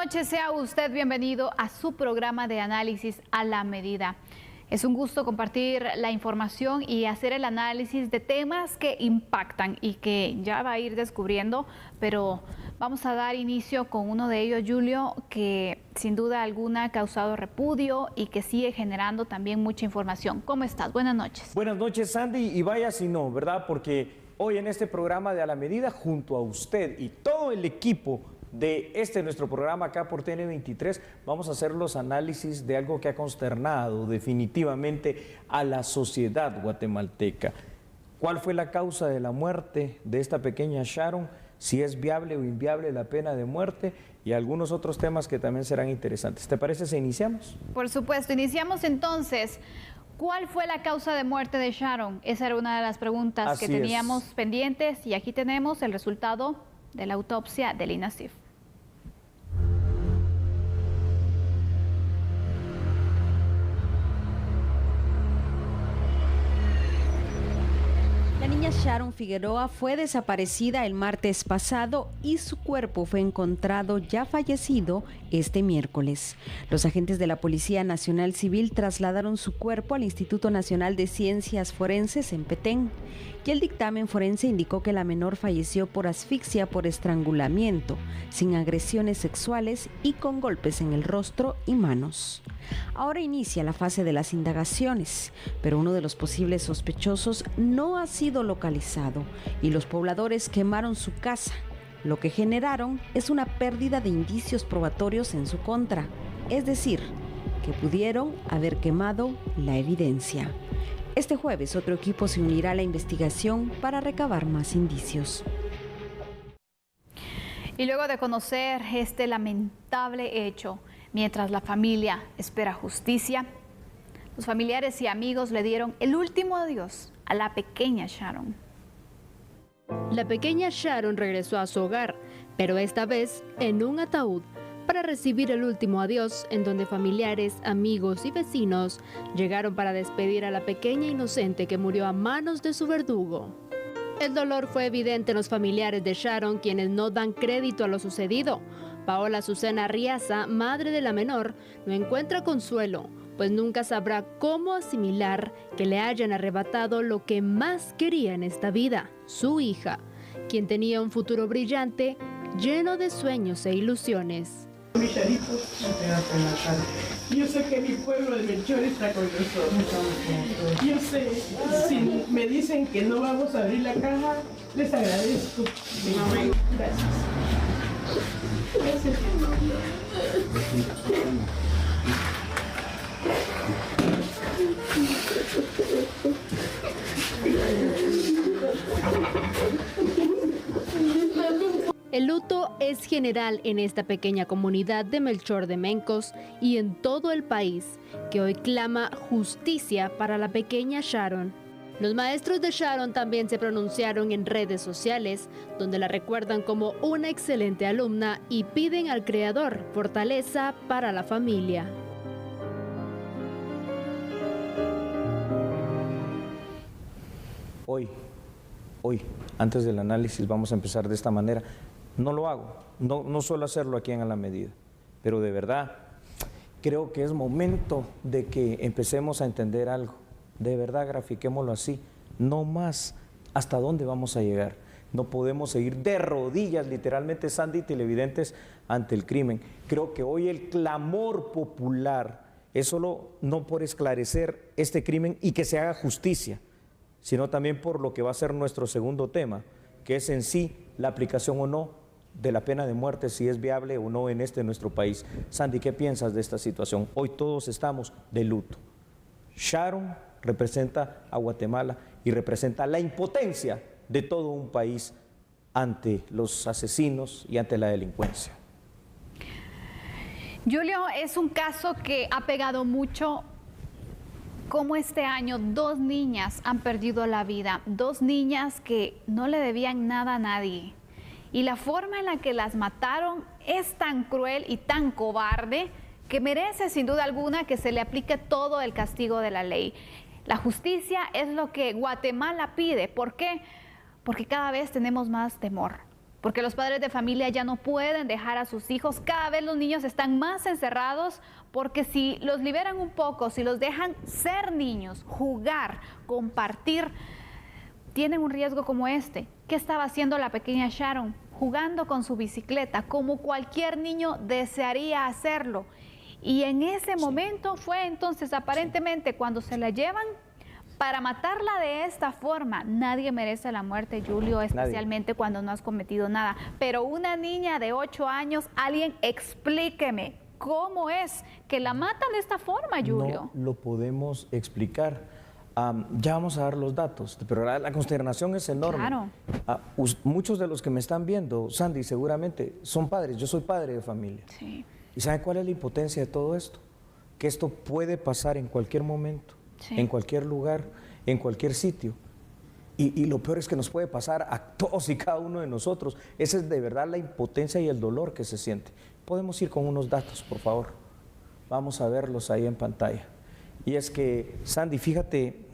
noches, sea usted bienvenido a su programa de análisis a la medida. Es un gusto compartir la información y hacer el análisis de temas que impactan y que ya va a ir descubriendo, pero vamos a dar inicio con uno de ellos, Julio, que sin duda alguna ha causado repudio y que sigue generando también mucha información. ¿Cómo estás? Buenas noches. Buenas noches, Sandy, y vaya si no, ¿verdad? Porque hoy en este programa de A la Medida, junto a usted y todo el equipo de nuestro programa acá por TN23, vamos a hacer los análisis de algo que ha consternado definitivamente a la sociedad guatemalteca. ¿Cuál fue la causa de la muerte de esta pequeña Sharon? Si es viable o inviable la pena de muerte y algunos otros temas que también serán interesantes. ¿Te parece si iniciamos? Por supuesto, iniciamos entonces. ¿Cuál fue la causa de muerte de Sharon? Esa era una de las preguntas que teníamos pendientes y aquí tenemos el resultado de la autopsia del INASIF. La niña Sharon Figueroa fue desaparecida el martes pasado y su cuerpo fue encontrado ya fallecido este miércoles. Los agentes de la Policía Nacional Civil trasladaron su cuerpo al Instituto Nacional de Ciencias Forenses en Petén y el dictamen forense indicó que la menor falleció por asfixia por estrangulamiento, sin agresiones sexuales y con golpes en el rostro y manos. Ahora inicia la fase de las indagaciones, pero uno de los posibles sospechosos no ha sido localizado y los pobladores quemaron su casa. Lo que generaron es una pérdida de indicios probatorios en su contra, es decir, que pudieron haber quemado la evidencia. Este jueves otro equipo se unirá a la investigación para recabar más indicios. Y luego de conocer este lamentable hecho, mientras la familia espera justicia, los familiares y amigos le dieron el último adiós a la pequeña Sharon. La pequeña Sharon regresó a su hogar, pero esta vez en un ataúd, para recibir el último adiós, en donde familiares, amigos y vecinos llegaron para despedir a la pequeña inocente que murió a manos de su verdugo. El dolor fue evidente en los familiares de Sharon, quienes no dan crédito a lo sucedido. Paola Azucena Arriaza, madre de la menor, no encuentra consuelo, pues nunca sabrá cómo asimilar que le hayan arrebatado lo que más quería en esta vida, su hija, quien tenía un futuro brillante, lleno de sueños e ilusiones. Mi Charito, yo sé que mi pueblo de Melchor está con nosotros. Yo sé, si me dicen que no vamos a abrir la caja, les agradezco. Gracias. Gracias. El luto es general en esta pequeña comunidad de Melchor de Mencos y en todo el país, que hoy clama justicia para la pequeña Sharon. Los maestros de Sharon también se pronunciaron en redes sociales, donde la recuerdan como una excelente alumna y piden al Creador fortaleza para la familia. Hoy, antes del análisis vamos a empezar de esta manera. No lo hago, no suelo hacerlo aquí en A la Medida, pero de verdad creo que es momento de que empecemos a entender algo. De verdad, grafiquémoslo así, no más. ¿Hasta dónde vamos a llegar? No podemos seguir de rodillas, literalmente, Sandy, televidentes, ante el crimen. Creo que hoy el clamor popular es solo no por esclarecer este crimen y que se haga justicia, sino también por lo que va a ser nuestro segundo tema, que es en sí la aplicación o no de la pena de muerte, si es viable o no en nuestro país. Sandy, ¿qué piensas de esta situación? Hoy todos estamos de luto. Sharon representa a Guatemala y representa la impotencia de todo un país ante los asesinos y ante la delincuencia. Julio, es un caso que ha pegado mucho. Como este año 2 niñas han perdido la vida, 2 niñas que no le debían nada a nadie. Y la forma en la que las mataron es tan cruel y tan cobarde que merece sin duda alguna que se le aplique todo el castigo de la ley. La justicia es lo que Guatemala pide. ¿Por qué? Porque cada vez tenemos más temor. porque los padres de familia ya no pueden dejar a sus hijos. Cada vez los niños están más encerrados, porque si los liberan un poco, si los dejan ser niños, jugar, compartir, tienen un riesgo como este. ¿Qué estaba haciendo la pequeña Sharon? Jugando con su bicicleta, como cualquier niño desearía hacerlo. Y en ese momento fue entonces aparentemente cuando se la llevan para matarla de esta forma. Nadie merece la muerte, Julio, especialmente cuando no has cometido nada. Pero una niña de 8 años, alguien explíqueme, ¿cómo es que la matan de esta forma, Julio? No lo podemos explicar. Ya vamos a dar los datos, pero la consternación es enorme. Claro. Muchos de los que me están viendo, Sandy, seguramente son padres. Yo soy padre de familia. Sí. ¿Y saben cuál es la impotencia de todo esto? Que esto puede pasar en cualquier momento, sí, en cualquier lugar, en cualquier sitio. Y lo peor es que nos puede pasar a todos y cada uno de nosotros. Esa es de verdad la impotencia y el dolor que se siente. Podemos ir con unos datos, por favor. Vamos a verlos ahí en pantalla. Y es que, Sandy, fíjate,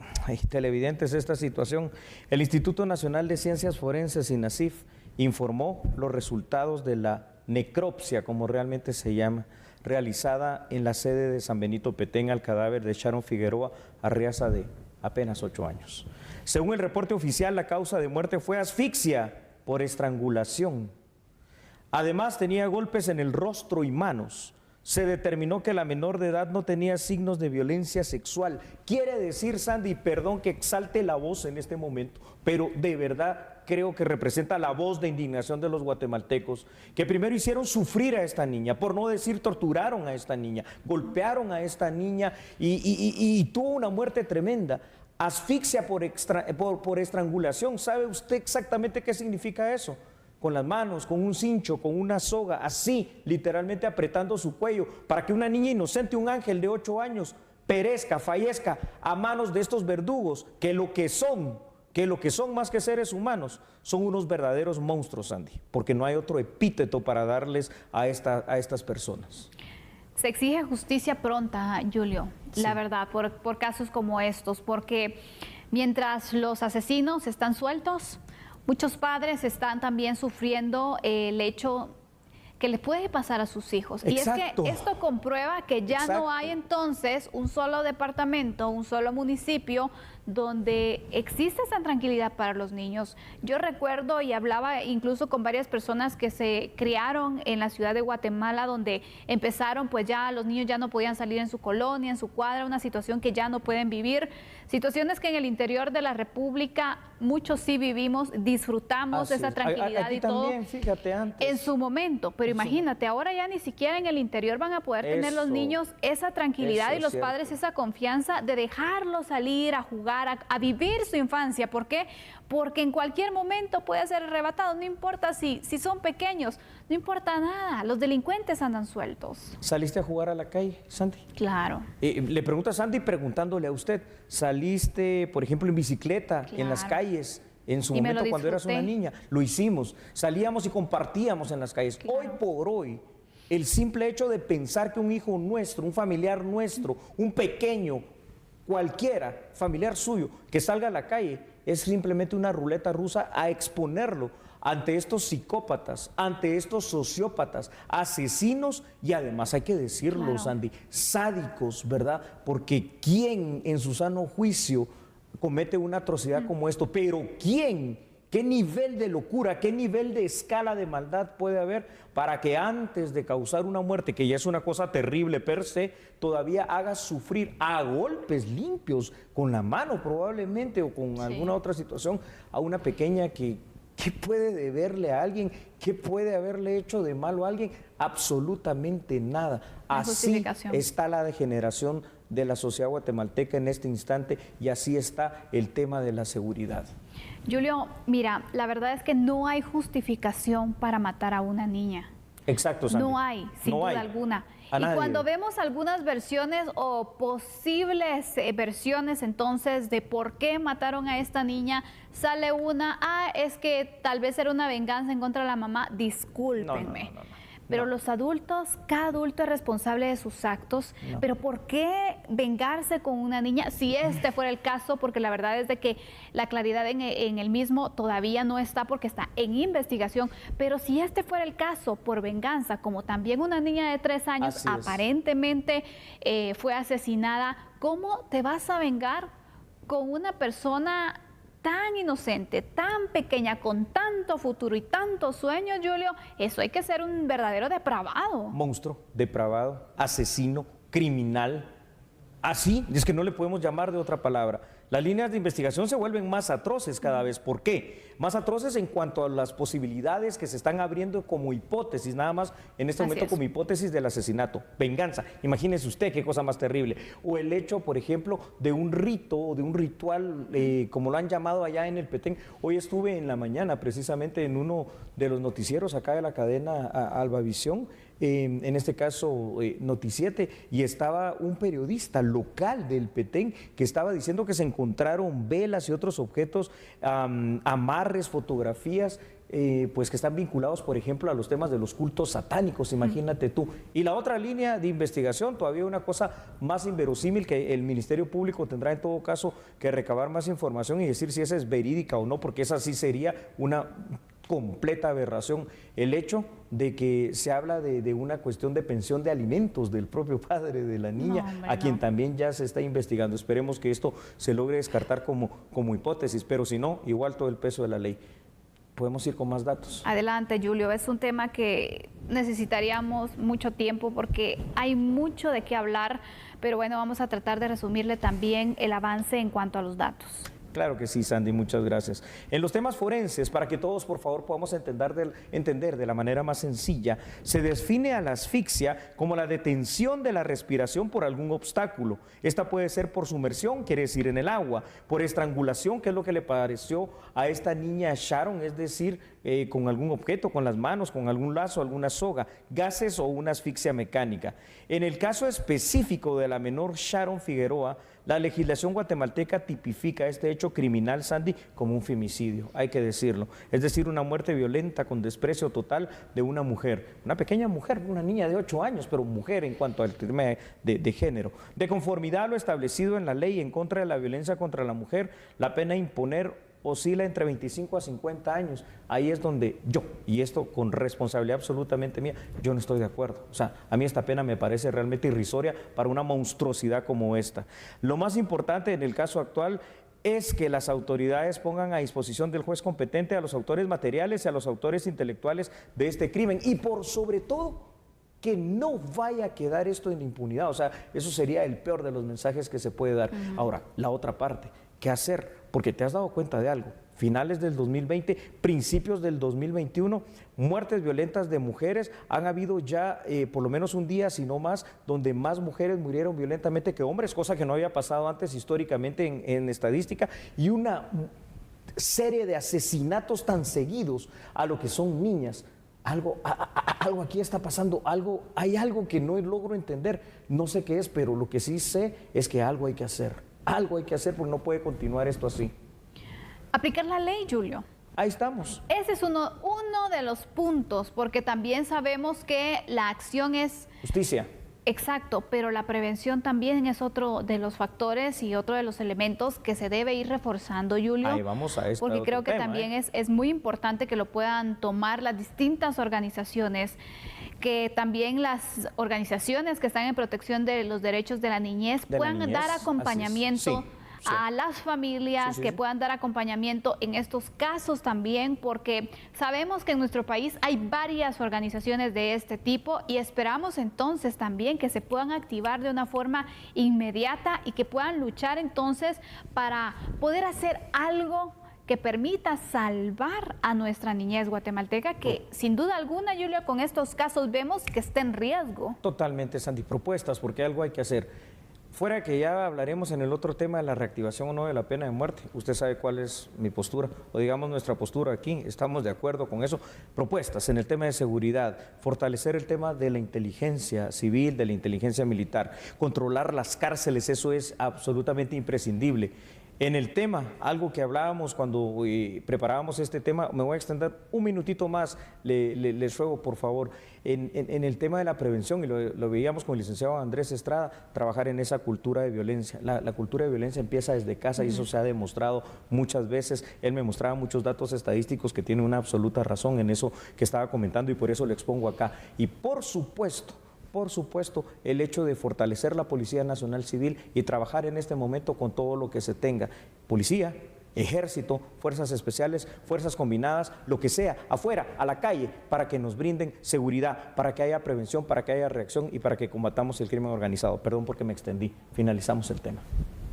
televidentes, esta situación. El Instituto Nacional de Ciencias Forenses, INACIF, informó los resultados de la necropsia, como realmente se llama, realizada en la sede de San Benito Petén al cadáver de Sharon Figueroa Arriaza, de apenas 8 años. Según el reporte oficial, la causa de muerte fue asfixia por estrangulación. Además, tenía golpes en el rostro y manos. Se determinó que la menor de edad no tenía signos de violencia sexual. Quiere decir, Sandy, perdón que exalte la voz en este momento, pero de verdad creo que representa la voz de indignación de los guatemaltecos, que primero hicieron sufrir a esta niña, por no decir torturaron a esta niña, golpearon a esta niña y tuvo una muerte tremenda. Asfixia por estrangulación. ¿Sabe usted exactamente qué significa eso? Con las manos, con un cincho, con una soga, así, literalmente apretando su cuello, para que una niña inocente, un ángel de 8 años, perezca, fallezca a manos de estos verdugos, que lo que son más que seres humanos, son unos verdaderos monstruos, Sandy, porque no hay otro epíteto para darles a estas personas. Se exige justicia pronta, Julio, Sí. la verdad, por casos como estos, porque mientras los asesinos están sueltos, muchos padres están también sufriendo el hecho que les puede pasar a sus hijos. Exacto. Y es que esto comprueba que ya Exacto. no hay entonces un solo departamento, un solo municipio donde existe esa tranquilidad para los niños. Yo recuerdo y hablaba incluso con varias personas que se criaron en la ciudad de Guatemala, donde empezaron, pues ya los niños ya no podían salir en su colonia, en su cuadra, una situación que ya no pueden vivir, situaciones que en el interior de la República muchos sí vivimos, disfrutamos Así esa es. tranquilidad Aquí y todo también, fíjate, antes. en su momento, pero imagínate, ahora ya ni siquiera en el interior van a poder tener los Eso. niños esa tranquilidad Eso y es los cierto. padres esa confianza de dejarlos salir a jugar, a vivir su infancia. ¿Por qué? Porque en cualquier momento puede ser arrebatado, no importa si son pequeños, no importa nada, los delincuentes andan sueltos. ¿Saliste a jugar a la calle, Sandy? Claro. Le pregunto a Sandy preguntándole a usted, ¿saliste, por ejemplo, en bicicleta en las Claro. calles en su Y me lo momento cuando eras una disfruté. niña? Lo hicimos, salíamos y compartíamos en las calles. Claro. Hoy por hoy, el simple hecho de pensar que un hijo nuestro, un familiar nuestro, un pequeño, cualquiera, familiar suyo, que salga a la calle, es simplemente una ruleta rusa a exponerlo ante estos psicópatas, ante estos sociópatas, asesinos y además hay que decirlo, Claro. Sandy, sádicos, ¿verdad? Porque ¿quién en su sano juicio comete una atrocidad como esto? Pero ¿quién? ¿Qué nivel de locura, qué nivel de escala de maldad puede haber para que antes de causar una muerte, que ya es una cosa terrible per se, todavía haga sufrir a golpes limpios, con la mano probablemente o con alguna otra situación, a una pequeña que... ¿Qué puede deberle a alguien? ¿Qué puede haberle hecho de malo a alguien? Absolutamente nada. La Así justificación. está la degeneración de la sociedad guatemalteca en este instante y así está el tema de la seguridad. Julio, mira, la verdad es que no hay justificación para matar a una niña. Exacto, Sandy. No hay, sin No duda hay. alguna. A Y nadie. cuando vemos algunas versiones o posibles versiones entonces de por qué mataron a esta niña, sale una, es que tal vez era una venganza en contra de la mamá, discúlpenme. No. Pero No. los adultos, cada adulto es responsable de sus actos, pero ¿por qué vengarse con una niña si este fuera el caso? Porque la verdad es de que la claridad en el mismo todavía no está porque está en investigación, pero si este fuera el caso por venganza, como también una niña de 3 años Así es. aparentemente fue asesinada, ¿cómo te vas a vengar con una persona tan inocente, tan pequeña, con tanto futuro y tantos sueños, Julio? Eso hay que ser un verdadero depravado. Monstruo, depravado, asesino, criminal. Así, es que no le podemos llamar de otra palabra. Las líneas de investigación se vuelven más atroces cada vez. ¿Por qué? Más atroces en cuanto a las posibilidades que se están abriendo como hipótesis, nada más en este Así momento es. como hipótesis del asesinato. Venganza, imagínese usted qué cosa más terrible. O el hecho, por ejemplo, de un rito o de un ritual, como lo han llamado allá en el Petén. Hoy estuve en la mañana precisamente en uno de los noticieros acá de la cadena Albavisión, en este caso Noticiete, y estaba un periodista local del Petén que estaba diciendo que se encontraron velas y otros objetos, amarres, fotografías, pues que están vinculados, por ejemplo, a los temas de los cultos satánicos, imagínate tú. Y la otra línea de investigación, todavía una cosa más inverosímil, que el Ministerio Público tendrá en todo caso que recabar más información y decir si esa es verídica o no, porque esa sí sería una completa aberración. El hecho de que se habla de una cuestión de pensión de alimentos del propio padre de la niña, No, hombre, a quien no. también ya se está investigando. Esperemos que esto se logre descartar como hipótesis, pero si no, igual todo el peso de la ley. Podemos ir con más datos. Adelante, Julio. Es un tema que necesitaríamos mucho tiempo porque hay mucho de qué hablar, pero bueno, vamos a tratar de resumirle también el avance en cuanto a los datos. Claro que sí, Sandy, muchas gracias. En los temas forenses, para que todos por favor podamos entender de la manera más sencilla, se define a la asfixia como la detención de la respiración por algún obstáculo. Esta puede ser por sumersión, quiere decir en el agua, por estrangulación, que es lo que le pareció a esta niña Sharon, es decir, con algún objeto, con las manos, con algún lazo, alguna soga, gases o una asfixia mecánica. En el caso específico de la menor Sharon Figueroa, la legislación guatemalteca tipifica este hecho criminal, Sandy, como un femicidio, hay que decirlo. Es decir, una muerte violenta con desprecio total de una mujer, una pequeña mujer, una niña de 8 años, pero mujer en cuanto al tema de género. De conformidad a lo establecido en la ley en contra de la violencia contra la mujer, la pena a imponer oscila entre 25 a 50 años. Ahí es donde yo, y esto con responsabilidad absolutamente mía, yo no estoy de acuerdo. O sea, a mí esta pena me parece realmente irrisoria para una monstruosidad como esta. Lo más importante en el caso actual es que las autoridades pongan a disposición del juez competente a los autores materiales y a los autores intelectuales de este crimen. Y por sobre todo, que no vaya a quedar esto en impunidad. O sea, eso sería el peor de los mensajes que se puede dar. Ahora, la otra parte, ¿qué hacer? Porque te has dado cuenta de algo. Finales del 2020, principios del 2021, muertes violentas de mujeres. Han habido ya por lo menos un día, si no más, donde más mujeres murieron violentamente que hombres, cosa que no había pasado antes históricamente en estadística, y una serie de asesinatos tan seguidos a lo que son niñas. Algo aquí está pasando, hay algo que no logro entender, no sé qué es, pero lo que sí sé es que algo hay que hacer. Algo hay que hacer porque no puede continuar esto así. Aplicar la ley, Julio. Ahí estamos. Ese es uno de los puntos, porque también sabemos que la acción es Justicia. exacto, pero la prevención también es otro de los factores y otro de los elementos que se debe ir reforzando, Julio. Ahí vamos a este porque otro creo que tema, también es muy importante que lo puedan tomar las distintas organizaciones, que también las organizaciones que están en protección de los derechos de la niñez puedan dar así es. acompañamiento. Sí. A las familias que puedan dar acompañamiento en estos casos también, porque sabemos que en nuestro país hay varias organizaciones de este tipo y esperamos entonces también que se puedan activar de una forma inmediata y que puedan luchar entonces para poder hacer algo que permita salvar a nuestra niñez guatemalteca, que sin duda alguna, Julio, con estos casos vemos que está en riesgo. Totalmente, Sandy, propuestas, porque algo hay que hacer. Fuera que ya hablaremos en el otro tema de la reactivación o no de la pena de muerte, usted sabe cuál es mi postura, o digamos nuestra postura aquí, estamos de acuerdo con eso. Propuestas en el tema de seguridad, fortalecer el tema de la inteligencia civil, de la inteligencia militar, controlar las cárceles, eso es absolutamente imprescindible. En el tema, algo que hablábamos cuando preparábamos este tema, me voy a extender un minutito más, les ruego por favor, en el tema de la prevención, y lo veíamos con el licenciado Andrés Estrada, trabajar en esa cultura de violencia. La cultura de violencia empieza desde casa y eso se ha demostrado muchas veces. Él me mostraba muchos datos estadísticos que tienen una absoluta razón en eso que estaba comentando y por eso lo expongo acá. Y por supuesto, el hecho de fortalecer la Policía Nacional Civil y trabajar en este momento con todo lo que se tenga. Policía, Ejército, Fuerzas Especiales, Fuerzas Combinadas, lo que sea, afuera, a la calle, para que nos brinden seguridad, para que haya prevención, para que haya reacción y para que combatamos el crimen organizado. Perdón porque me extendí. Finalizamos el tema.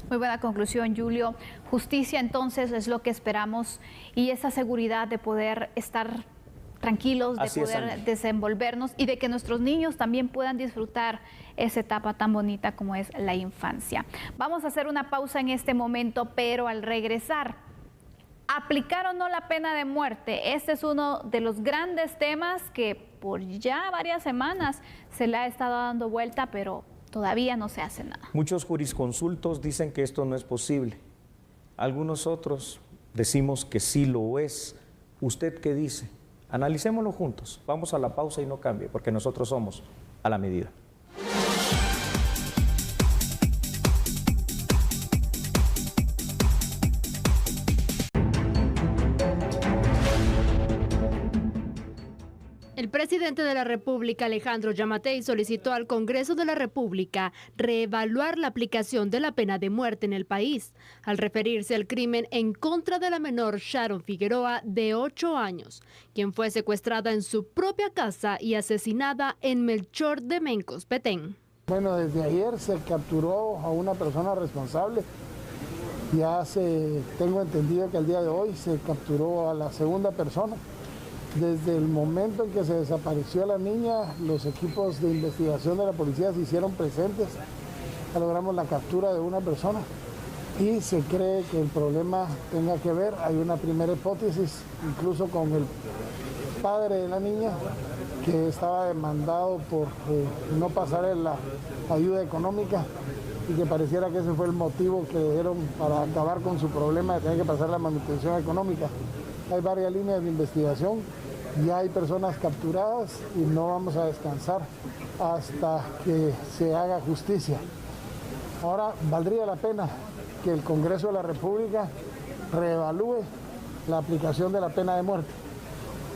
Muy buena conclusión, Julio. Justicia entonces es lo que esperamos y esa seguridad de poder estar tranquilos, de poder desenvolvernos y de que nuestros niños también puedan disfrutar esa etapa tan bonita como es la infancia. Vamos a hacer una pausa en este momento, pero al regresar, ¿aplicar o no la pena de muerte? Este es uno de los grandes temas que por ya varias semanas se le ha estado dando vuelta, pero todavía no se hace nada. Muchos jurisconsultos dicen que esto no es posible. Algunos otros decimos que sí lo es. ¿Usted qué dice? Analicémoslo juntos. Vamos a la pausa y no cambie, porque nosotros somos a la medida. El presidente de la República, Alejandro Yamatei, solicitó al Congreso de la República reevaluar la aplicación de la pena de muerte en el país, al referirse al crimen en contra de la menor Sharon Figueroa, de 8 años, quien fue secuestrada en su propia casa y asesinada en Melchor de Mencos, Petén. Bueno, desde ayer se capturó a una persona responsable. Tengo entendido que al día de hoy se capturó a la segunda persona. Desde el momento en que se desapareció la niña, los equipos de investigación de la policía se hicieron presentes. Logramos la captura de una persona y se cree que el problema tenga que ver, hay una primera hipótesis, incluso con el padre de la niña, que estaba demandado por no pasar la ayuda económica y que pareciera que ese fue el motivo que le dieron para acabar con su problema de tener que pasar la manutención económica. Hay varias líneas de investigación, ya hay personas capturadas y no vamos a descansar hasta que se haga justicia. Ahora valdría la pena que el Congreso de la República reevalúe la aplicación de la pena de muerte.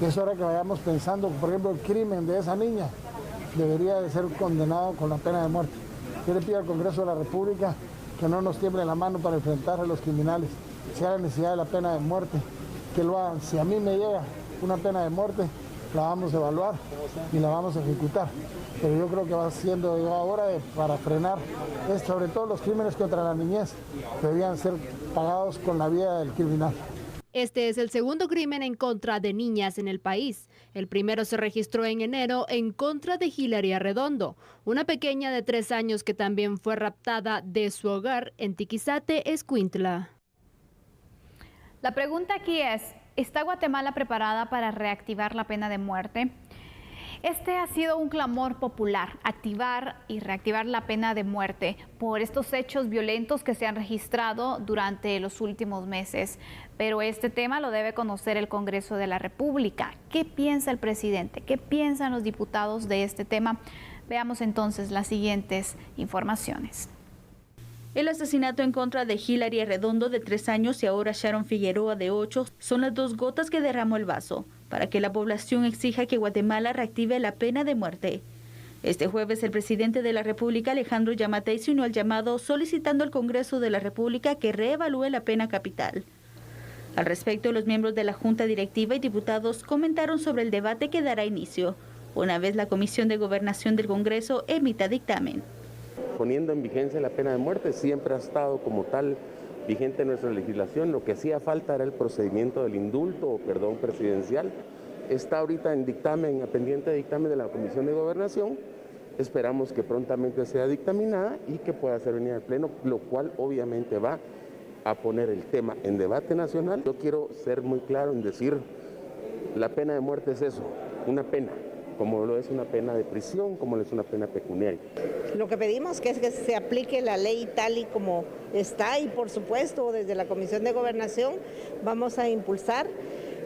Es hora que vayamos pensando, por ejemplo, el crimen de esa niña debería de ser condenado con la pena de muerte. Yo le pido al Congreso de la República que no nos tiemble la mano para enfrentar a los criminales. Si hay la necesidad de la pena de muerte, que lo hagan. Si a mí me llega una pena de muerte, la vamos a evaluar y la vamos a ejecutar. Pero yo creo que va siendo ya hora para frenar esto, sobre todo los crímenes contra la niñez, deberían ser pagados con la vida del criminal. Este es el segundo crimen en contra de niñas en el país. El primero se registró en enero en contra de Hilary Arredondo, una pequeña de 3 años que también fue raptada de su hogar en Tiquizate, Escuintla. La pregunta aquí es, ¿está Guatemala preparada para reactivar la pena de muerte? Este ha sido un clamor popular, activar y reactivar la pena de muerte por estos hechos violentos que se han registrado durante los últimos meses. Pero este tema lo debe conocer el Congreso de la República. ¿Qué piensa el presidente? ¿Qué piensan los diputados de este tema? Veamos entonces las siguientes informaciones. El asesinato en contra de Hilary Arredondo, de 3 años, y ahora Sharon Figueroa, de 8, son las 2 gotas que derramó el vaso para que la población exija que Guatemala reactive la pena de muerte. Este jueves, el presidente de la República, Alejandro Yamatei, se unió al llamado solicitando al Congreso de la República que reevalúe la pena capital. Al respecto, los miembros de la Junta Directiva y diputados comentaron sobre el debate que dará inicio una vez la Comisión de Gobernación del Congreso emita dictamen. Poniendo en vigencia la pena de muerte, siempre ha estado como tal vigente en nuestra legislación. Lo que hacía falta era el procedimiento del indulto o perdón presidencial. Está ahorita en dictamen, pendiente de dictamen de la Comisión de Gobernación. Esperamos que prontamente sea dictaminada y que pueda ser venida al Pleno, lo cual obviamente va a poner el tema en debate nacional. Yo quiero ser muy claro en decir, la pena de muerte es eso, una pena. como lo es una pena de prisión, como lo es una pena pecuniaria. Lo que pedimos es que se aplique la ley tal y como está y por supuesto desde la Comisión de Gobernación vamos a impulsar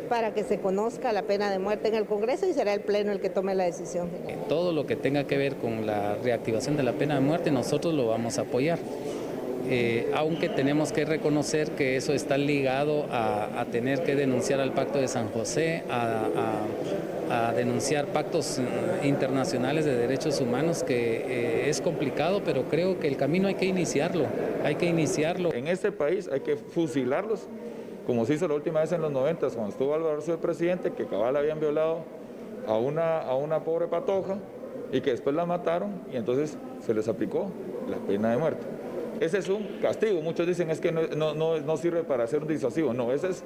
para que se conozca la pena de muerte en el Congreso y será el Pleno el que tome la decisión. Todo lo que tenga que ver con la reactivación de la pena de muerte nosotros lo vamos a apoyar. Aunque tenemos que reconocer que eso está ligado a tener que denunciar al Pacto de San José, a denunciar pactos internacionales de derechos humanos, que es complicado, pero creo que el camino hay que iniciarlo. En este país hay que fusilarlos, como se hizo la última vez en los 90, cuando estuvo Álvaro Arce de presidente, que cabal habían violado a una pobre patoja y que después la mataron y entonces se les aplicó la pena de muerte. Ese es un castigo. Muchos dicen es que no sirve para hacer un disuasivo. No, esa es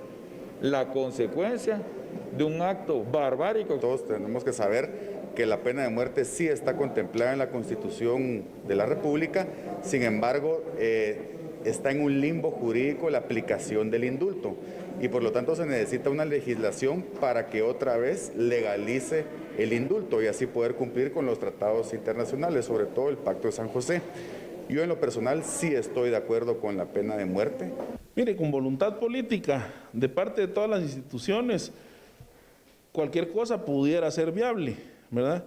la consecuencia de un acto barbárico. Todos tenemos que saber que la pena de muerte sí está contemplada en la Constitución de la República, sin embargo, está en un limbo jurídico la aplicación del indulto y por lo tanto se necesita una legislación para que otra vez legalice el indulto y así poder cumplir con los tratados internacionales, sobre todo el Pacto de San José. Yo en lo personal sí estoy de acuerdo con la pena de muerte. Mire, con voluntad política de parte de todas las instituciones, cualquier cosa pudiera ser viable, ¿verdad?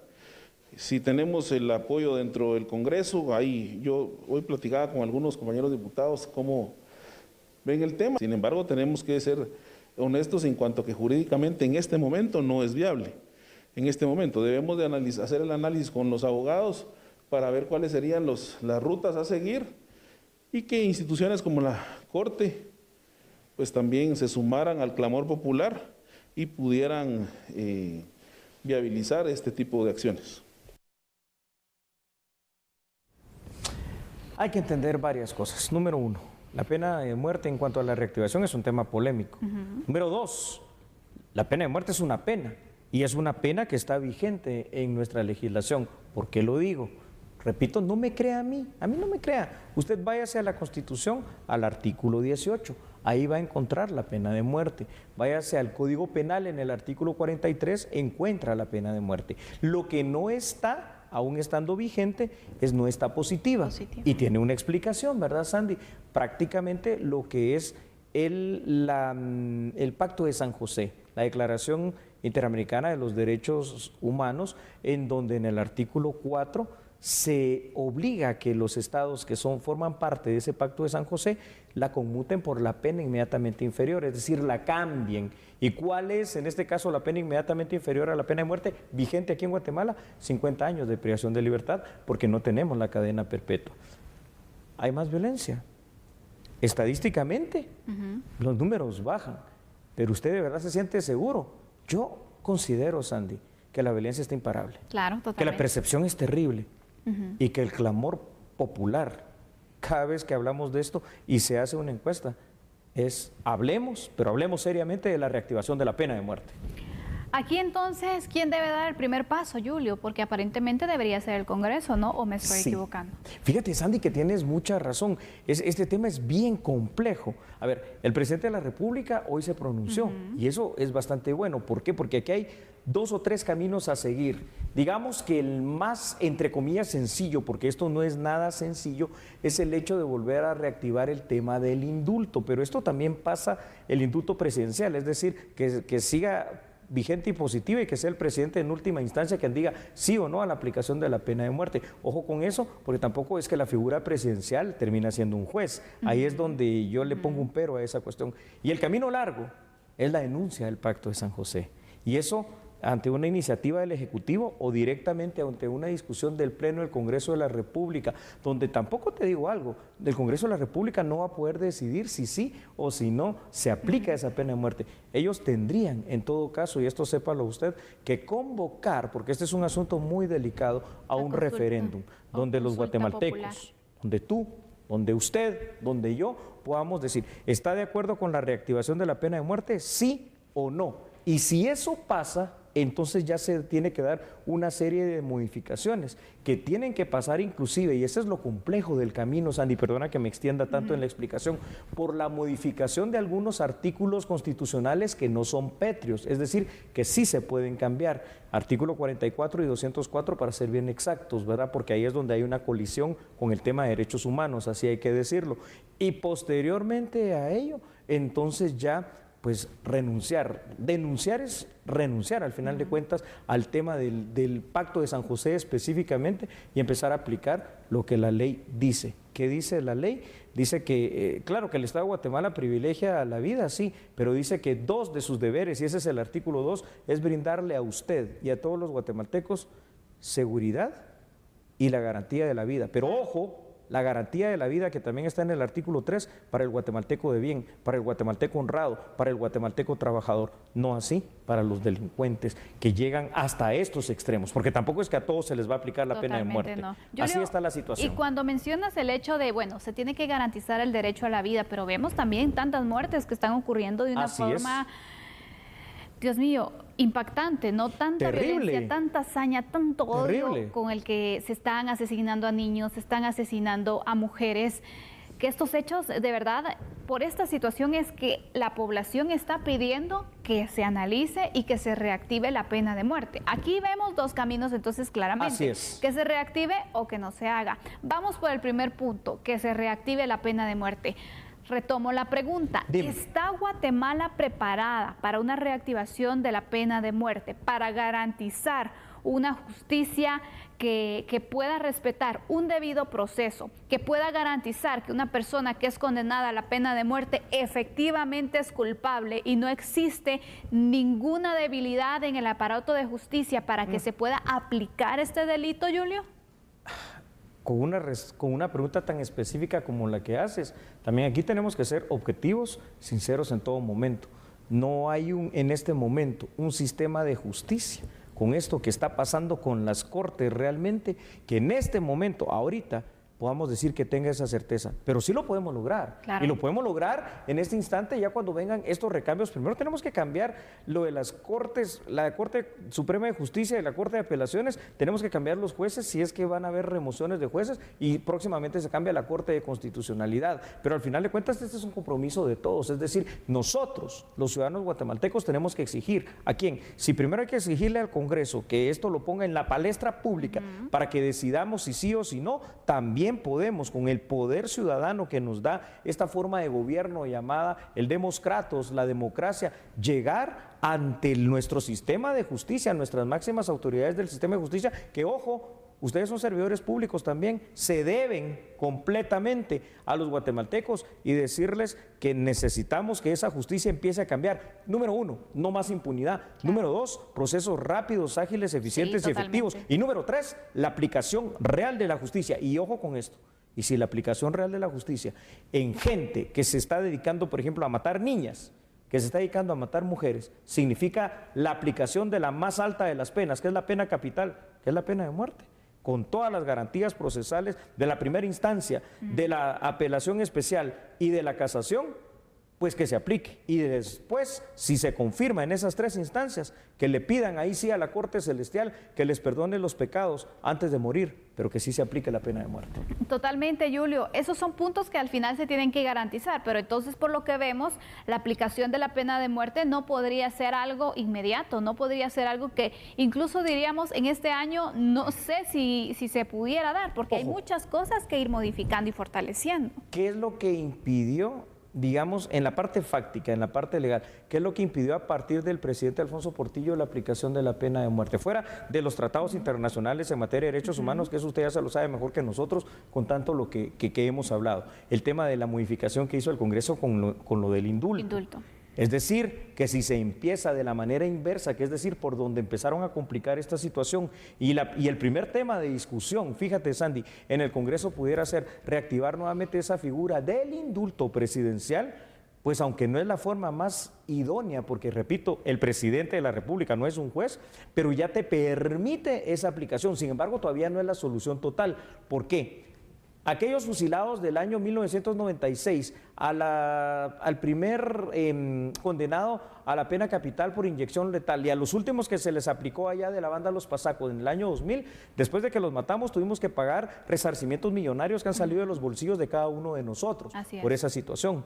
Si tenemos el apoyo dentro del Congreso, ahí yo hoy platicaba con algunos compañeros diputados cómo ven el tema. Sin embargo, tenemos que ser honestos en cuanto a que jurídicamente en este momento no es viable. En este momento debemos de hacer el análisis con los abogados para ver cuáles serían las rutas a seguir y que instituciones como la Corte pues también se sumaran al clamor popular y pudieran viabilizar este tipo de acciones. Hay que entender varias cosas. Número uno, la pena de muerte en cuanto a la reactivación es un tema polémico. Número dos, la pena de muerte es una pena y es una pena que está vigente en nuestra legislación. ¿Por qué lo digo? Repito, no me crea a mí no me crea. Usted váyase a la Constitución, al artículo 18, ahí va a encontrar la pena de muerte. Váyase al Código Penal, en el artículo 43, encuentra la pena de muerte. Lo que no está, aún estando vigente, no está positiva. Y tiene una explicación, ¿verdad, Sandy? Prácticamente lo que es el Pacto de San José, la Declaración Interamericana de los Derechos Humanos, en donde en el artículo 4 se obliga a que los estados que forman parte de ese Pacto de San José la conmuten por la pena inmediatamente inferior, es decir, la cambien. ¿Y cuál es, en este caso, la pena inmediatamente inferior a la pena de muerte vigente aquí en Guatemala? 50 años de privación de libertad, porque no tenemos la cadena perpetua. Hay más violencia. Estadísticamente, los números bajan, pero usted de verdad se siente seguro. Yo considero, Sandy, que la violencia está imparable. Claro, totalmente. Que la percepción es terrible. Y que el clamor popular, cada vez que hablamos de esto y se hace una encuesta, hablemos, pero hablemos seriamente de la reactivación de la pena de muerte. Aquí entonces, ¿quién debe dar el primer paso, Julio? Porque aparentemente debería ser el Congreso, ¿no? ¿O me estoy equivocando? Fíjate, Sandy, que tienes mucha razón. Este tema es bien complejo. A ver, el presidente de la República hoy se pronunció y eso es bastante bueno. ¿Por qué? Porque aquí hay 2 o 3 caminos a seguir. Digamos que el más, entre comillas, sencillo, porque esto no es nada sencillo, es el hecho de volver a reactivar el tema del indulto. Pero esto también pasa el indulto presidencial, es decir, que siga vigente y positiva y que sea el presidente en última instancia quien diga sí o no a la aplicación de la pena de muerte. Ojo con eso, porque tampoco es que la figura presidencial termina siendo un juez. Ahí es donde yo le pongo un pero a esa cuestión. Y el camino largo es la denuncia del Pacto de San José. Y eso ante una iniciativa del Ejecutivo o directamente ante una discusión del Pleno del Congreso de la República, donde tampoco te digo algo, el Congreso de la República no va a poder decidir si sí o si no se aplica esa pena de muerte. Ellos tendrían, en todo caso, y esto sépalo usted, que convocar, porque este es un asunto muy delicado, a un referéndum, donde los guatemaltecos, donde tú, donde usted, donde yo, podamos decir, ¿está de acuerdo con la reactivación de la pena de muerte? Sí o no. Y si eso pasa, entonces ya se tiene que dar una serie de modificaciones que tienen que pasar inclusive, y ese es lo complejo del camino, Sandy, perdona que me extienda tanto en la explicación, por la modificación de algunos artículos constitucionales que no son pétreos, es decir, que sí se pueden cambiar, artículo 44 y 204 para ser bien exactos, ¿verdad? Porque ahí es donde hay una colisión con el tema de derechos humanos, así hay que decirlo, y posteriormente a ello, entonces ya pues renunciar. Denunciar es renunciar al final de cuentas al tema del Pacto de San José específicamente y empezar a aplicar lo que la ley dice. ¿Qué dice la ley? Dice que, claro que el Estado de Guatemala privilegia la vida, sí, pero dice que 2 de sus deberes, y ese es el artículo 2, es brindarle a usted y a todos los guatemaltecos seguridad y la garantía de la vida. Pero ojo, la garantía de la vida que también está en el artículo 3 para el guatemalteco de bien, para el guatemalteco honrado, para el guatemalteco trabajador, no así para los delincuentes que llegan hasta estos extremos, porque tampoco es que a todos se les va a aplicar la pena de muerte. No. Así está la situación. Y cuando mencionas el hecho de, bueno, se tiene que garantizar el derecho a la vida, pero vemos también tantas muertes que están ocurriendo de una forma... Dios mío, impactante, ¿no? Tanta violencia, tanta hazaña, tanto odio con el que se están asesinando a niños, se están asesinando a mujeres, que estos hechos, de verdad, por esta situación es que la población está pidiendo que se analice y que se reactive la pena de muerte. Aquí vemos 2 caminos, entonces, claramente, que se reactive o que no se haga. Vamos por el primer punto, que se reactive la pena de muerte. Retomo la pregunta, ¿está Guatemala preparada para una reactivación de la pena de muerte, para garantizar una justicia que pueda respetar un debido proceso, que pueda garantizar que una persona que es condenada a la pena de muerte efectivamente es culpable y no existe ninguna debilidad en el aparato de justicia para que se pueda aplicar este delito, Julio? Con una pregunta tan específica como la que haces, también aquí tenemos que ser objetivos, sinceros en todo momento. No hay en este momento un sistema de justicia con esto que está pasando con las cortes realmente, que en este momento, ahorita, podamos decir que tenga esa certeza, pero sí lo podemos lograr, y lo podemos lograr en este instante ya cuando vengan estos recambios. Primero tenemos que cambiar lo de las cortes, la Corte Suprema de Justicia y la Corte de Apelaciones, tenemos que cambiar los jueces si es que van a haber remociones de jueces y próximamente se cambia la Corte de Constitucionalidad, pero al final de cuentas este es un compromiso de todos, es decir, nosotros, los ciudadanos guatemaltecos, tenemos que exigir, ¿a quién? Si primero hay que exigirle al Congreso que esto lo ponga en la palestra pública para que decidamos si sí o si no, también podemos, con el poder ciudadano que nos da esta forma de gobierno llamada el demoskratos, la democracia, llegar ante nuestro sistema de justicia, nuestras máximas autoridades del sistema de justicia, que ojo, ustedes son servidores públicos también, se deben completamente a los guatemaltecos y decirles que necesitamos que esa justicia empiece a cambiar. Número 1, no más impunidad. Número 2, procesos rápidos, ágiles, eficientes y efectivos. Y número 3, la aplicación real de la justicia. Y ojo con esto, y si la aplicación real de la justicia en gente que se está dedicando, por ejemplo, a matar niñas, que se está dedicando a matar mujeres, significa la aplicación de la más alta de las penas, que es la pena capital, que es la pena de muerte, con todas las garantías procesales de la primera instancia, de la apelación especial y de la casación, pues que se aplique. Y después, si se confirma en esas 3 instancias, que le pidan ahí sí a la Corte Celestial que les perdone los pecados antes de morir, pero que sí se aplique la pena de muerte. Totalmente, Julio. Esos son puntos que al final se tienen que garantizar, pero entonces por lo que vemos, la aplicación de la pena de muerte no podría ser algo inmediato, no podría ser algo que incluso diríamos en este año, no sé si se pudiera dar, porque hay muchas cosas que ir modificando y fortaleciendo. ¿Qué es lo que impidió, digamos, en la parte fáctica, en la parte legal, qué es lo que impidió a partir del presidente Alfonso Portillo la aplicación de la pena de muerte? Fuera de los tratados internacionales en materia de derechos humanos, que eso usted ya se lo sabe mejor que nosotros, con tanto lo que hemos hablado. El tema de la modificación que hizo el Congreso con lo del indulto. Es decir, que si se empieza de la manera inversa, que es decir, por donde empezaron a complicar esta situación, y el primer tema de discusión, fíjate Sandy, en el Congreso pudiera ser reactivar nuevamente esa figura del indulto presidencial, pues aunque no es la forma más idónea, porque repito, el presidente de la República no es un juez, pero ya te permite esa aplicación, sin embargo todavía no es la solución total. ¿Por qué? Aquellos fusilados del año 1996, al primer condenado a la pena capital por inyección letal y a los últimos que se les aplicó allá de la banda Los Pasacos en el año 2000, después de que los matamos tuvimos que pagar resarcimientos millonarios que han salido de los bolsillos de cada uno de nosotros por esa situación.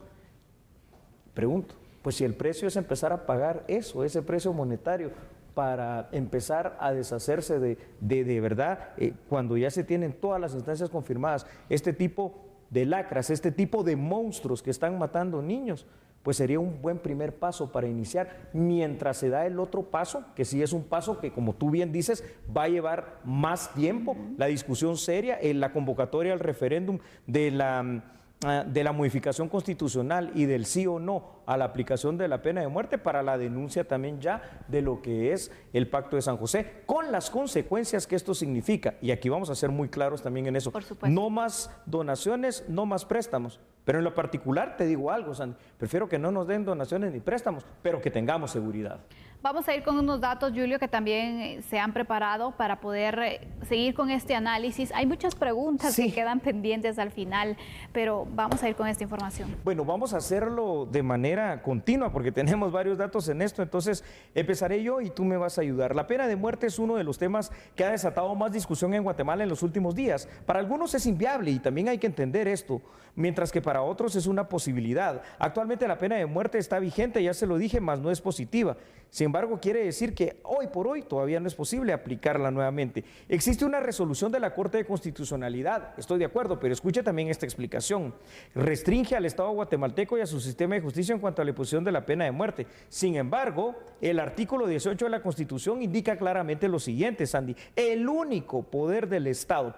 Pregunto, pues si el precio es empezar a pagar eso, ese precio monetario, para empezar a deshacerse de verdad, cuando ya se tienen todas las instancias confirmadas, este tipo de lacras, este tipo de monstruos que están matando niños, pues sería un buen primer paso para iniciar, mientras se da el otro paso, que sí es un paso que, como tú bien dices, va a llevar más tiempo, la discusión seria, la convocatoria al referéndum de la modificación constitucional y del sí o no a la aplicación de la pena de muerte, para la denuncia también ya de lo que es el Pacto de San José, con las consecuencias que esto significa. Y aquí vamos a ser muy claros también en eso. No más donaciones, no más préstamos. Pero en lo particular te digo algo, Sandy, prefiero que no nos den donaciones ni préstamos, pero que tengamos seguridad. Vamos a ir con unos datos, Julio, que también se han preparado para poder seguir con este análisis. Hay muchas preguntas que quedan pendientes al final, pero vamos a ir con esta información. Bueno, vamos a hacerlo de manera continua porque tenemos varios datos en esto, entonces empezaré yo y tú me vas a ayudar. La pena de muerte es uno de los temas que ha desatado más discusión en Guatemala en los últimos días. Para algunos es inviable y también hay que entender esto, mientras que para otros es una posibilidad. Actualmente la pena de muerte está vigente, ya se lo dije, mas no es positiva. Sin embargo, quiere decir que hoy por hoy todavía no es posible aplicarla nuevamente. Existe una resolución de la Corte de Constitucionalidad, estoy de acuerdo, pero escuche también esta explicación. Restringe al Estado guatemalteco y a su sistema de justicia en cuanto a la imposición de la pena de muerte. Sin embargo, el artículo 18 de la Constitución indica claramente lo siguiente, Sandy: el único poder del Estado,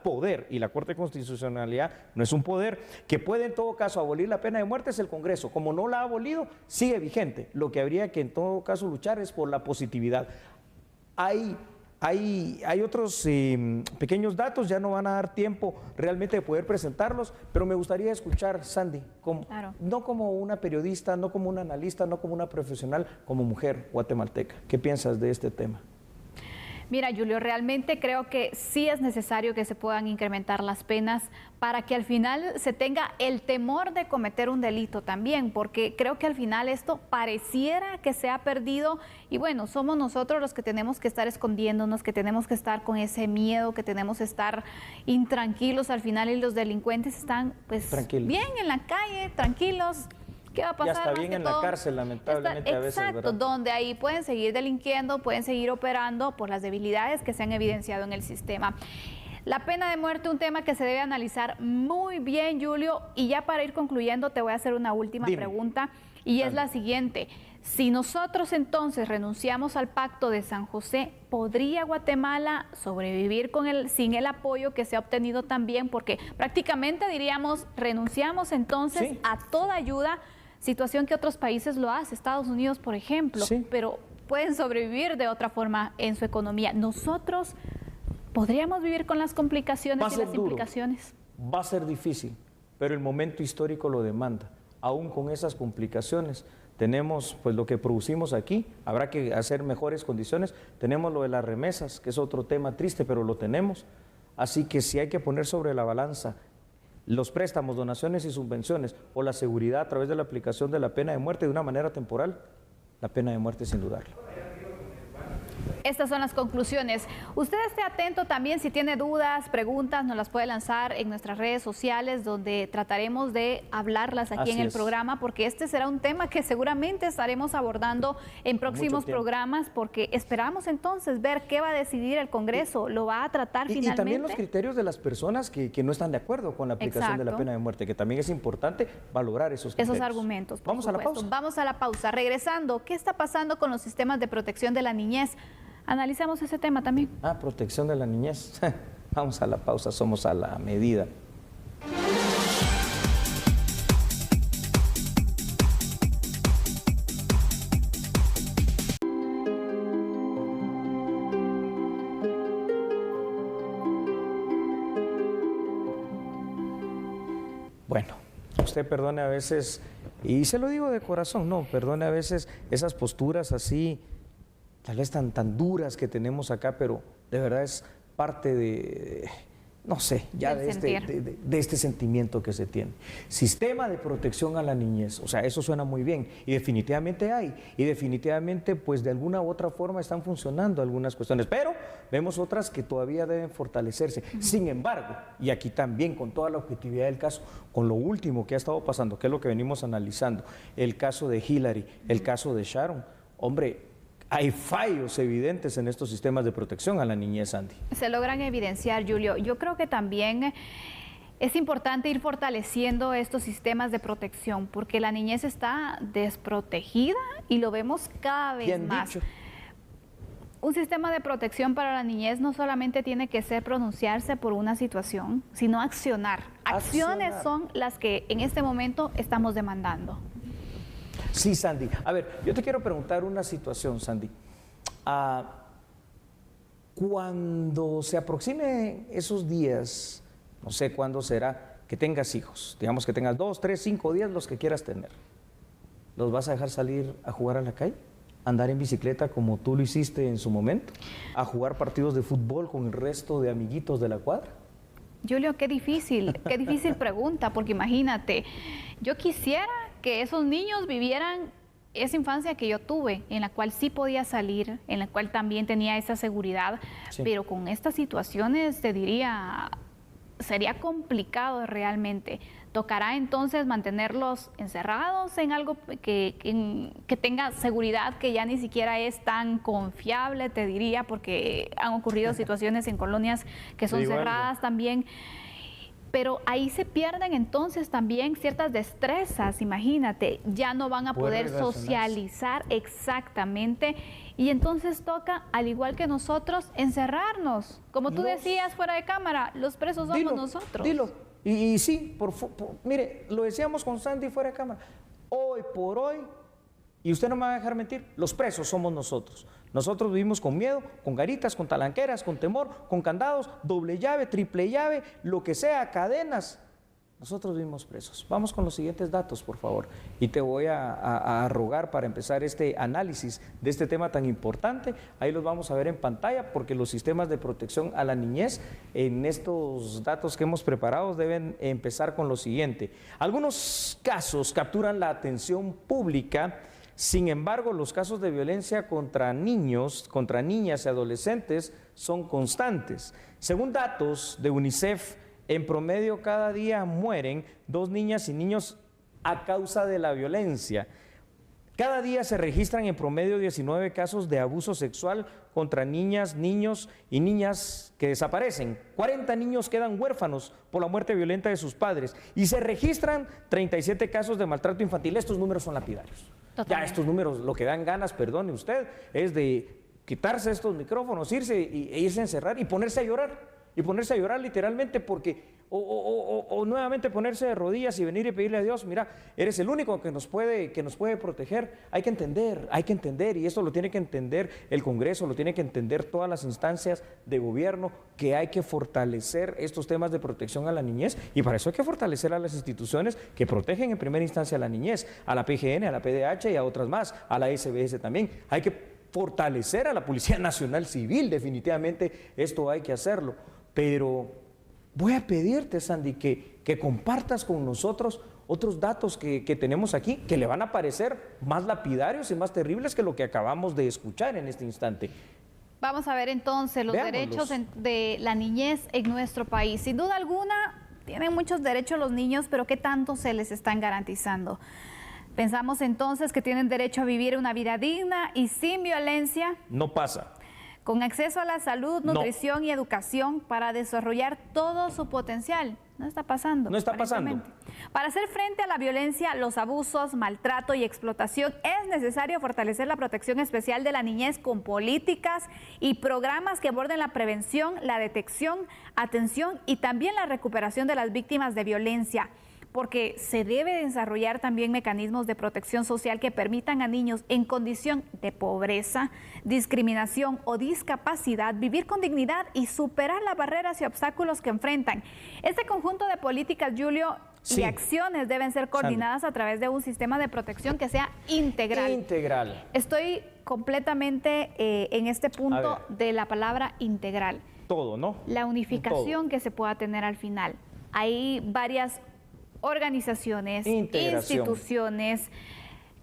y la Corte de Constitucionalidad no es un poder, que puede en todo caso abolir la pena de muerte es el Congreso. Como no la ha abolido, sigue vigente. Lo que habría que en todo caso luchar es por la positividad. Hay otros pequeños datos, ya no van a dar tiempo realmente de poder presentarlos, pero me gustaría escuchar, Sandy, no como una periodista, no como una analista, no como una profesional, como mujer guatemalteca. ¿Qué piensas de este tema? Mira, Julio, realmente creo que sí es necesario que se puedan incrementar las penas para que al final se tenga el temor de cometer un delito también, porque creo que al final esto pareciera que se ha perdido y bueno, somos nosotros los que tenemos que estar escondiéndonos, que tenemos que estar con ese miedo, que tenemos que estar intranquilos al final y los delincuentes están pues bien en la calle, tranquilos. ¿Qué va a pasar? Ya está bien en la cárcel, lamentablemente, a veces, ¿verdad? Exacto, donde ahí pueden seguir delinquiendo, pueden seguir operando por las debilidades que se han evidenciado en el sistema. La pena de muerte, un tema que se debe analizar muy bien, Julio, y ya para ir concluyendo te voy a hacer una última pregunta, y es la siguiente. Si nosotros entonces renunciamos al Pacto de San José, ¿podría Guatemala sobrevivir sin el apoyo que se ha obtenido también? Porque prácticamente diríamos, renunciamos entonces a toda ayuda, situación que otros países lo hacen, Estados Unidos, por ejemplo, pero pueden sobrevivir de otra forma en su economía. ¿Nosotros podríamos vivir con las complicaciones y las implicaciones? Va a ser difícil, pero el momento histórico lo demanda. Aún con esas complicaciones, tenemos pues lo que producimos aquí, habrá que hacer mejores condiciones. Tenemos lo de las remesas, que es otro tema triste, pero lo tenemos. Así que si hay que poner sobre la balanza los préstamos, donaciones y subvenciones o la seguridad a través de la aplicación de la pena de muerte de una manera temporal, la pena de muerte sin dudarlo. Estas son las conclusiones. Usted esté atento también, si tiene dudas, preguntas, nos las puede lanzar en nuestras redes sociales, donde trataremos de hablarlas aquí en el programa, porque este será un tema que seguramente estaremos abordando en próximos programas, porque esperamos entonces ver qué va a decidir el Congreso, lo va a tratar finalmente. Y también los criterios de las personas que no están de acuerdo con la aplicación de la pena de muerte, que también es importante valorar esos criterios. Esos argumentos. Vamos a la pausa. Vamos a la pausa. Regresando, ¿qué está pasando con los sistemas de protección de la niñez? Analizamos ese tema también. Protección de la niñez. Vamos a la pausa, somos a la medida. Bueno, usted perdone a veces, y se lo digo de corazón, no, perdone a veces esas posturas así, tal vez tan duras que tenemos acá, pero de verdad es parte no sé, ya de este sentimiento que se tiene. Sistema de protección a la niñez, o sea, eso suena muy bien y definitivamente hay, y definitivamente pues de alguna u otra forma están funcionando algunas cuestiones, pero vemos otras que todavía deben fortalecerse. Sin embargo, y aquí también con toda la objetividad del caso, con lo último que ha estado pasando, que es lo que venimos analizando, el caso de Hillary, el caso de Sharon, hombre, hay fallos evidentes en estos sistemas de protección a la niñez, Andy. Se logran evidenciar, Julio. Yo creo que también es importante ir fortaleciendo estos sistemas de protección, porque la niñez está desprotegida y lo vemos cada vez más. Un sistema de protección para la niñez no solamente tiene que ser pronunciarse por una situación, sino accionar. Acciones son las que en este momento estamos demandando. Sí, Sandy. A ver, yo te quiero preguntar una situación, Sandy. Cuando se aproximen esos días, no sé cuándo será, que tengas hijos, digamos que tengas 2, 3, 5 días, los que quieras tener, ¿los vas a dejar salir a jugar a la calle? ¿Andar en bicicleta como tú lo hiciste en su momento? ¿A jugar partidos de fútbol con el resto de amiguitos de la cuadra? Julio, qué difícil pregunta, porque imagínate, yo quisiera que esos niños vivieran esa infancia que yo tuve, en la cual sí podía salir, en la cual también tenía esa seguridad, pero con estas situaciones te diría, sería complicado realmente. Tocará entonces mantenerlos encerrados en algo que tenga seguridad, que ya ni siquiera es tan confiable, te diría, porque han ocurrido situaciones en colonias que son cerradas también. Pero ahí se pierden entonces también ciertas destrezas, imagínate, ya no van a poder socializar exactamente y entonces toca, al igual que nosotros, encerrarnos. Como tú decías fuera de cámara, los presos somos nosotros. Dilo, y sí, mire, lo decíamos con Sandy fuera de cámara, hoy por hoy, y usted no me va a dejar mentir, los presos somos nosotros. Nosotros vivimos con miedo, con garitas, con talanqueras, con temor, con candados, doble llave, triple llave, lo que sea, cadenas. Nosotros vivimos presos. Vamos con los siguientes datos, por favor. Y te voy a rogar para empezar este análisis de este tema tan importante. Ahí los vamos a ver en pantalla porque los sistemas de protección a la niñez en estos datos que hemos preparado deben empezar con lo siguiente. Algunos casos capturan la atención pública. Sin embargo, los casos de violencia contra niños, contra niñas y adolescentes son constantes. Según datos de UNICEF, en promedio cada día mueren 2 niñas y niños a causa de la violencia. Cada día se registran en promedio 19 casos de abuso sexual contra niñas, niños y niñas que desaparecen. 40 niños quedan huérfanos por la muerte violenta de sus padres y se registran 37 casos de maltrato infantil. Estos números son lapidarios. Ya estos números, lo que dan ganas, perdone usted, es de quitarse estos micrófonos, irse e irse a encerrar y ponerse a llorar. Y ponerse a llorar literalmente porque, o nuevamente ponerse de rodillas y venir y pedirle a Dios, mira, eres el único que nos puede proteger. Hay que entender, y esto lo tiene que entender el Congreso, lo tiene que entender todas las instancias de gobierno, que hay que fortalecer estos temas de protección a la niñez, y para eso hay que fortalecer a las instituciones que protegen en primera instancia a la niñez, a la PGN, a la PDH y a otras más, a la SBS también. Hay que fortalecer a la Policía Nacional Civil, definitivamente esto hay que hacerlo. Pero voy a pedirte, Sandy, que compartas con nosotros otros datos que tenemos aquí, que le van a parecer más lapidarios y más terribles que lo que acabamos de escuchar en este instante. Vamos a ver entonces los derechos de la niñez en nuestro país. Sin duda alguna, tienen muchos derechos los niños, pero ¿qué tanto se les están garantizando? Pensamos entonces que tienen derecho a vivir una vida digna y sin violencia. No pasa. Con acceso a la salud, nutrición y educación para desarrollar todo su potencial. No está pasando. No está pasando. Para hacer frente a la violencia, los abusos, maltrato y explotación, es necesario fortalecer la protección especial de la niñez con políticas y programas que aborden la prevención, la detección, atención y también la recuperación de las víctimas de violencia. Porque se debe desarrollar también mecanismos de protección social que permitan a niños en condición de pobreza, discriminación o discapacidad vivir con dignidad y superar las barreras y obstáculos que enfrentan. Este conjunto de políticas, Julio, y acciones deben ser coordinadas a través de un sistema de protección que sea integral. Estoy completamente en este punto de la palabra integral. todo, ¿no? La unificación que se pueda tener al final. Hay varias organizaciones, instituciones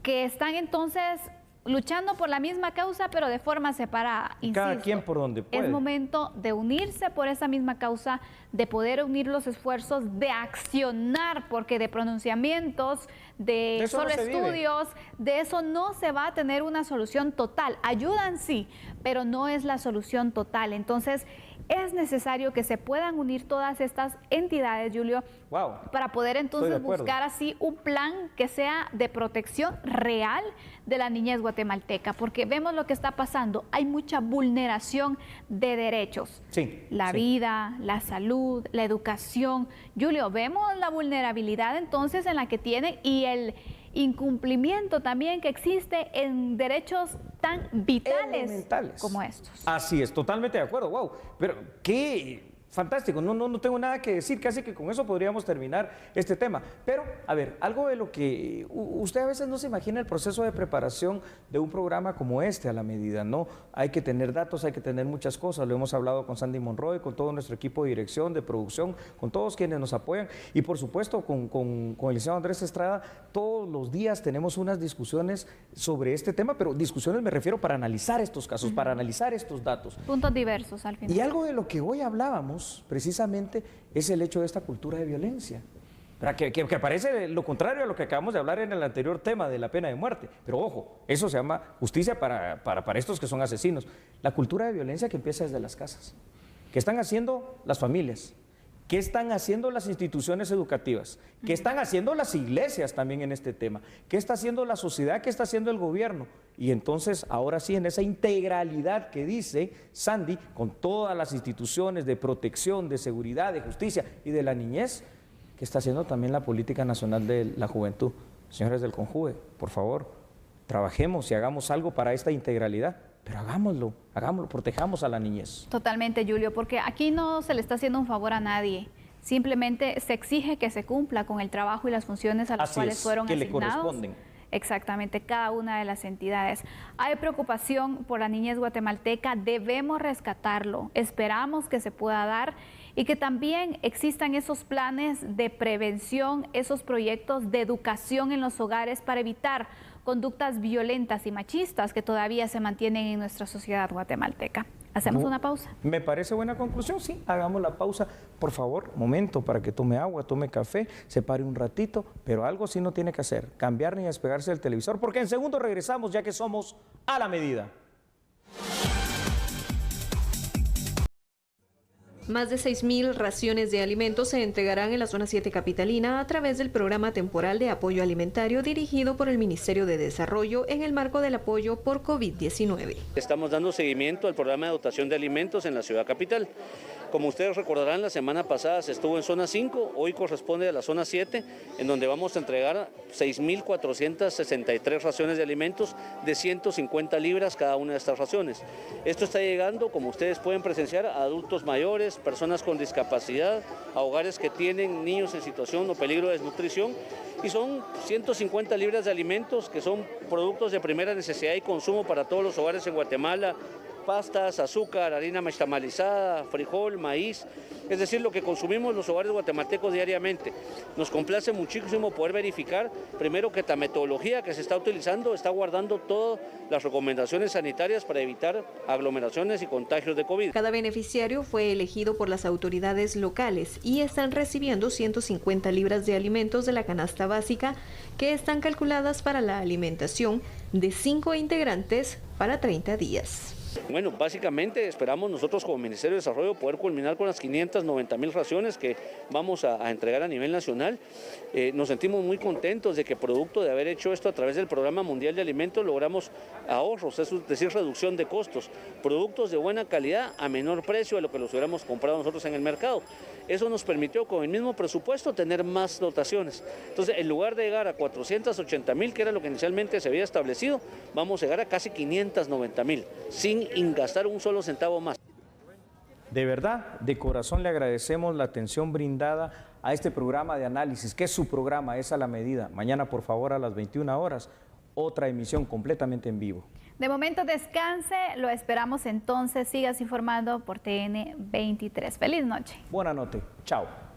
que están entonces luchando por la misma causa, pero de forma separada. Insisto, cada quien por donde puede. Es momento de unirse por esa misma causa, de poder unir los esfuerzos, de accionar, porque de pronunciamientos, de solo estudios, de eso no se va a tener una solución total. Ayudan sí, pero no es la solución total. Entonces, es necesario que se puedan unir todas estas entidades, Julio, para poder entonces buscar así un plan que sea de protección real de la niñez guatemalteca, porque vemos lo que está pasando, hay mucha vulneración de derechos. Sí, la vida, la salud, la educación. Julio, vemos la vulnerabilidad entonces en la que tienen y el incumplimiento también que existe en derechos tan vitales como estos. Así es, totalmente de acuerdo, wow, pero qué fantástico, no tengo nada que decir, casi que con eso podríamos terminar este tema. Pero, a ver, algo de lo que usted a veces no se imagina el proceso de preparación de un programa como este a la medida, ¿no? Hay que tener datos, hay que tener muchas cosas, lo hemos hablado con Sandy Monroy, con todo nuestro equipo de dirección, de producción, con todos quienes nos apoyan y por supuesto con el licenciado Andrés Estrada, todos los días tenemos unas discusiones sobre este tema, pero discusiones me refiero para analizar estos casos, para analizar estos datos. Puntos diversos al final. Y algo de lo que hoy hablábamos precisamente es el hecho de esta cultura de violencia, que parece lo contrario a lo que acabamos de hablar en el anterior tema de la pena de muerte, pero ojo, eso se llama justicia para estos que son asesinos. La cultura de violencia que empieza desde las casas. ¿Qué están haciendo las familias? ¿Qué están haciendo las instituciones educativas? ¿Qué están haciendo las iglesias también en este tema? ¿Qué está haciendo la sociedad? ¿Qué está haciendo el gobierno? Y entonces, ahora sí, en esa integralidad que dice Sandy, con todas las instituciones de protección, de seguridad, de justicia y de la niñez, ¿qué está haciendo también la Política Nacional de la Juventud? Señores del CONJUVE, por favor, trabajemos y hagamos algo para esta integralidad. Pero hagámoslo, protejamos a la niñez. Totalmente, Julio, porque aquí no se le está haciendo un favor a nadie. Simplemente se exige que se cumpla con el trabajo y las funciones a las cuales fueron asignados. Le corresponden. Exactamente, cada una de las entidades. Hay preocupación por la niñez guatemalteca, debemos rescatarlo, esperamos que se pueda dar y que también existan esos planes de prevención, esos proyectos de educación en los hogares para evitar conductas violentas y machistas que todavía se mantienen en nuestra sociedad guatemalteca. ¿Hacemos una pausa? Me parece buena conclusión, sí, hagamos la pausa. Por favor, momento para que tome agua, tome café, se pare un ratito, pero algo sí no tiene que hacer, cambiar ni despegarse del televisor, porque en segundo regresamos ya que somos a la medida. Más de 6.000 raciones de alimentos se entregarán en la zona 7 capitalina a través del programa temporal de apoyo alimentario dirigido por el Ministerio de Desarrollo en el marco del apoyo por COVID-19. Estamos dando seguimiento al programa de dotación de alimentos en la ciudad capital. Como ustedes recordarán, la semana pasada se estuvo en zona 5, hoy corresponde a la zona 7, en donde vamos a entregar 6.463 raciones de alimentos de 150 libras cada una de estas raciones. Esto está llegando, como ustedes pueden presenciar, a adultos mayores, personas con discapacidad, a hogares que tienen niños en situación o peligro de desnutrición, y son 150 libras de alimentos que son productos de primera necesidad y consumo para todos los hogares en Guatemala: pastas, azúcar, harina nixtamalizada, frijol, maíz, es decir, lo que consumimos los hogares guatemaltecos diariamente. Nos complace muchísimo poder verificar, primero, que la metodología que se está utilizando está guardando todas las recomendaciones sanitarias para evitar aglomeraciones y contagios de COVID. Cada beneficiario fue elegido por las autoridades locales y están recibiendo 150 libras de alimentos de la canasta básica que están calculadas para la alimentación de 5 integrantes para 30 días. Bueno, básicamente esperamos nosotros como Ministerio de Desarrollo poder culminar con las 590.000 raciones que vamos a entregar a nivel nacional. Nos sentimos muy contentos de que producto de haber hecho esto a través del Programa Mundial de Alimentos logramos ahorros, es decir, reducción de costos, productos de buena calidad a menor precio de lo que los hubiéramos comprado nosotros en el mercado. Eso nos permitió con el mismo presupuesto tener más dotaciones. Entonces, en lugar de llegar a 480.000, que era lo que inicialmente se había establecido, vamos a llegar a casi 590.000, sin gastar un solo centavo más. De verdad, de corazón le agradecemos la atención brindada a este programa de análisis, que es su programa, es a la medida. Mañana, por favor, a las 21 horas, otra emisión completamente en vivo. De momento descanse, lo esperamos entonces. Sigas informando por TN 23. Feliz noche. Buena noche. Chao.